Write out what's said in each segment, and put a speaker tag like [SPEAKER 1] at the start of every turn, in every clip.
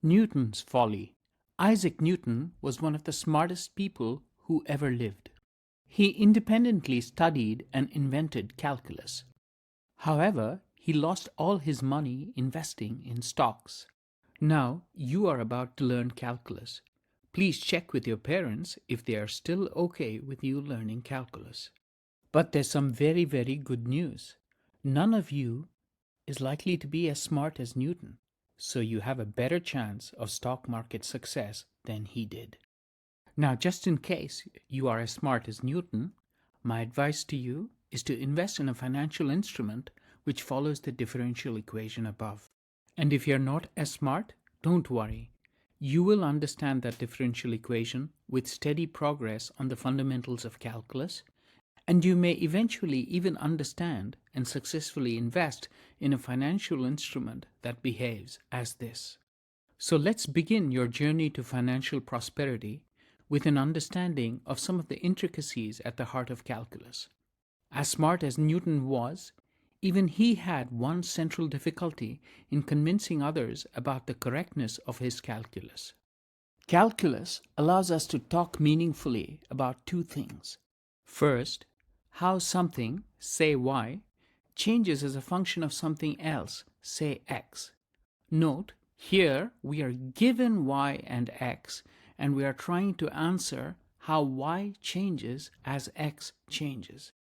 [SPEAKER 1] Newton's Folly. Isaac Newton was one of the smartest people who ever lived. He independently studied and invented calculus. However, he lost all his money investing in stocks. Now you are about to learn calculus. Please check with your parents if they are still okay with you learning calculus. But there's some very, very good news. None of you is likely to be as smart as Newton, so you have a better chance of stock market success than he did. Now, just in case you are as smart as Newton, my advice to you is to invest in a financial instrument which follows the differential equation above. And if you're not as smart, don't worry. You will understand that differential equation with steady progress on the fundamentals of calculus, and you may eventually even understand and successfully invest in a financial instrument that behaves as this. So let's begin your journey to financial prosperity with an understanding of some of the intricacies at the heart of calculus. As smart as Newton was, even he had one central difficulty in convincing others about the correctness of his calculus. Calculus allows us to talk meaningfully about two things. First, how something, say y, changes as a function of something else, say x. Note, here we are given y and x, and we are trying to answer how y changes as x changes.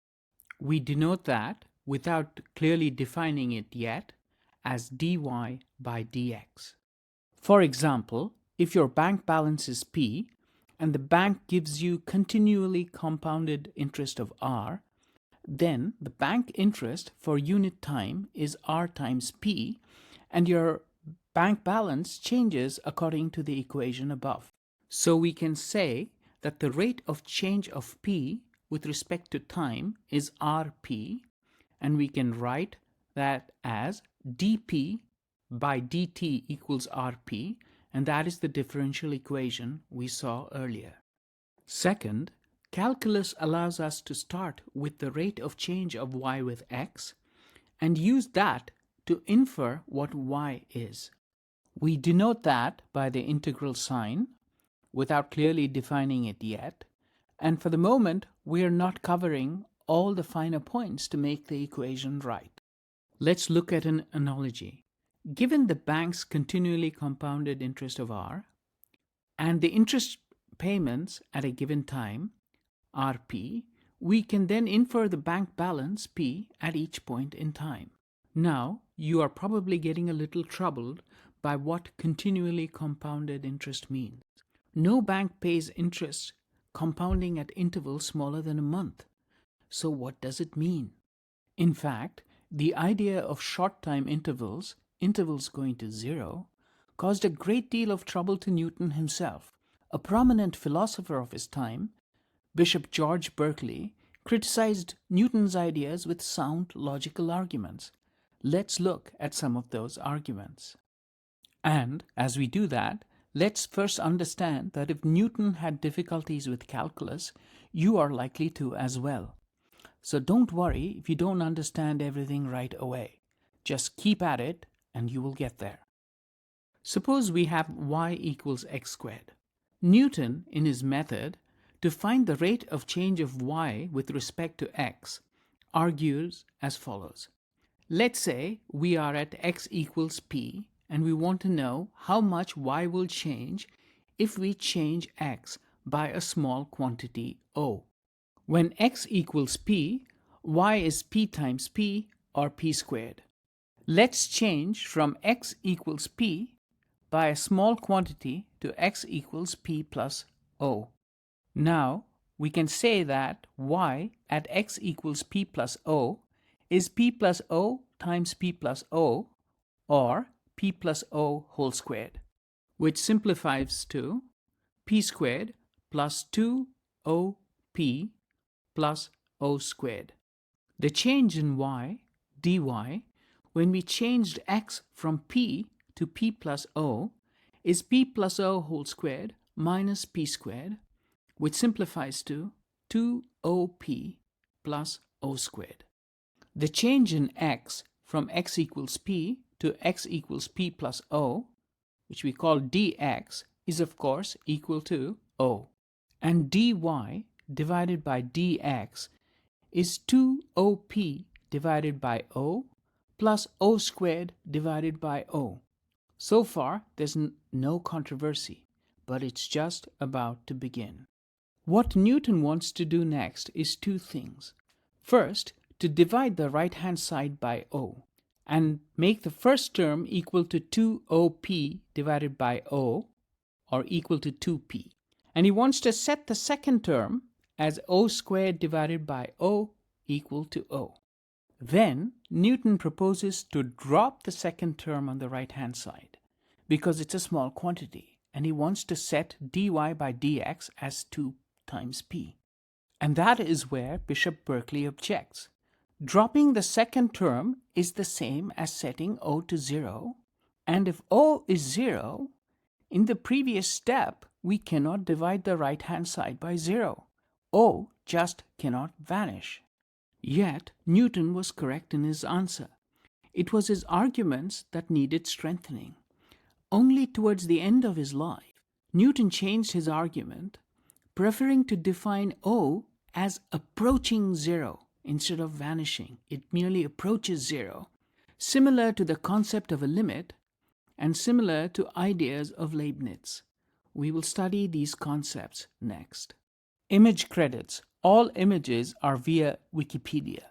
[SPEAKER 1] We denote that, without clearly defining it yet, as dy by dx. For example, if your bank balance is P, and the bank gives you continually compounded interest of R, then the bank interest for unit time is R times P, and your bank balance changes according to the equation above. So we can say that the rate of change of P with respect to time is Rp, and we can write that as dP by dt equals Rp, and that is the differential equation we saw earlier. Second, calculus allows us to start with the rate of change of y with x and use that to infer what y is. We denote that by the integral sign without clearly defining it yet, and for the moment we are not covering all the finer points to make the equation right. Let's look at an analogy. Given the bank's continually compounded interest of R and the interest payments at a given time, Rp, we can then infer the bank balance P at each point in time. Now, you are probably getting a little troubled by what continually compounded interest means. No bank pays interest compounding at intervals smaller than a month. So what does it mean? In fact, the idea of short-time intervals going to zero, caused a great deal of trouble to Newton himself. A prominent philosopher of his time, Bishop George Berkeley, criticized Newton's ideas with sound logical arguments. Let's look at some of those arguments. And as we do that, let's first understand that if Newton had difficulties with calculus, you are likely to as well. So don't worry if you don't understand everything right away. Just keep at it and you will get there. Suppose we have y equals x squared. Newton, in his method, to find the rate of change of y with respect to x, argues as follows. Let's say we are at x equals p, and we want to know how much y will change if we change x by a small quantity O. When x equals p, y is p times p, or p squared. Let's change from x equals p by a small quantity to x equals p plus O. Now, we can say that y at x equals p plus O is p plus O times p plus O, or p plus O whole squared, which simplifies to p squared plus 2op plus O squared. The change in y, dy, when we changed x from p to p plus O, is p plus O whole squared minus p squared, which simplifies to 2op plus O squared. The change in x from x equals p to x equals p plus O, which we call dx, is of course equal to O. And dy divided by dx is 2op divided by O plus O squared divided by O. So far, there's no controversy, but it's just about to begin. What Newton wants to do next is two things. First, to divide the right-hand side by O and make the first term equal to 2op divided by O, or equal to 2p. And he wants to set the second term as O squared divided by O equal to O. Then Newton proposes to drop the second term on the right-hand side because it's a small quantity, and he wants to set dy by dx as 2 times p. And that is where Bishop Berkeley objects. Dropping the second term is the same as setting O to 0, and if O is 0, in the previous step, we cannot divide the right-hand side by 0. O just cannot vanish. Yet, Newton was correct in his answer. It was his arguments that needed strengthening. Only towards the end of his life, Newton changed his argument, preferring to define O as approaching 0 instead of vanishing. It merely approaches 0, similar to the concept of a limit and similar to ideas of Leibniz. We will study these concepts next. Image credits. All images are via Wikipedia.